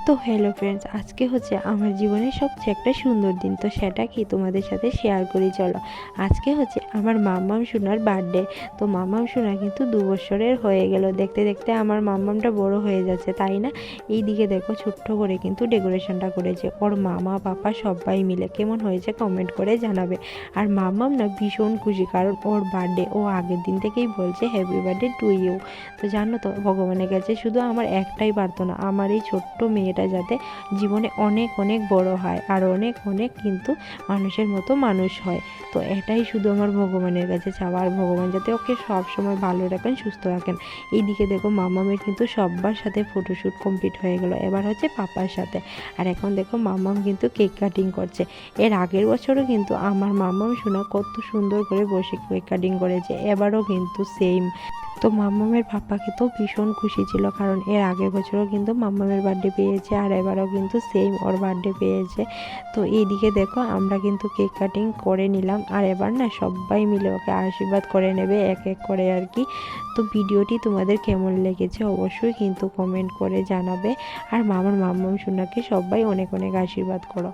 তো hello friends, আজকে হচ্ছে আমার জীবনের সবচেয়ে একটা সুন্দর দিন। তো সেটা কি তোমাদের সাথে শেয়ার করি চলো। আজকে হচ্ছে আমার মাম্মাম সোনার বার্থডে। তো মাম্মাম সোনা কিন্তু 2 বছরের হয়ে গেল। দেখতে দেখতে আমার মাম্মামটা বড় হয়ে যাচ্ছে, তাই না? এই দিকে দেখো ছোট্ট করে কিন্তু ডেকোরেশনটা করেছে ওর মামা পাপা সবাই মিলে। কেমন হয়েছে কমেন্ট করে জানাবে। আর মাম্মাম না ভীষণ খুশি, কারণ ওর বার্থডে ও আগের দিন থেকেই বলছে হ্যাপি বার্থডে টু ইউ। তো জানো তো, ভগবানের কাছে শুধু আমার একটাই প্রার্থনা, আমার এই ছোট্ট মেয়েটা যাতে জীবনে অনেক অনেক বড় হয় আর অনেক অনেক কিন্তু মানুষের মতো মানুষ হয়। তো এটাই শুধু আমার ভগবানের কাছে চাওয়া, আর ভগবান যাতে ওকে সব সময় ভালো রাখেন, সুস্থ রাখেন। এইদিকে দেখো মামামের কিন্তু সবার সাথে ফটোশ্যুট কমপ্লিট হয়ে গেল, এবার হচ্ছে পাপার সাথে। আর এখন দেখো মামাম কিন্তু কেক কাটিং করছে। এর আগের বছরও কিন্তু আমার মামাম শোনা কত সুন্দর করে বসে কেক কাটিং করেছে, এবারও কিন্তু সেম। তো মাম্মামের পাপাকে তো ভীষণ খুশি ছিল, কারণ এর আগের বছরও কিন্তু মাম্মামের বার্থডে পেয়েছে আর এবারও কিন্তু সেম ওর বার্থডে পেয়েছে। তো এইদিকে দেখো আমরা কিন্তু কেক কাটিং করে নিলাম, আর এবার না সবাই মিলে ওকে আশীর্বাদ করে নেবে এক এক করে আর কি। তো ভিডিওটি তোমাদের কেমন লেগেছে অবশ্যই কিন্তু কমেন্ট করে জানাবে। আর মামার মাম্মাম সোনাকে সবাই অনেক অনেক আশীর্বাদ করো।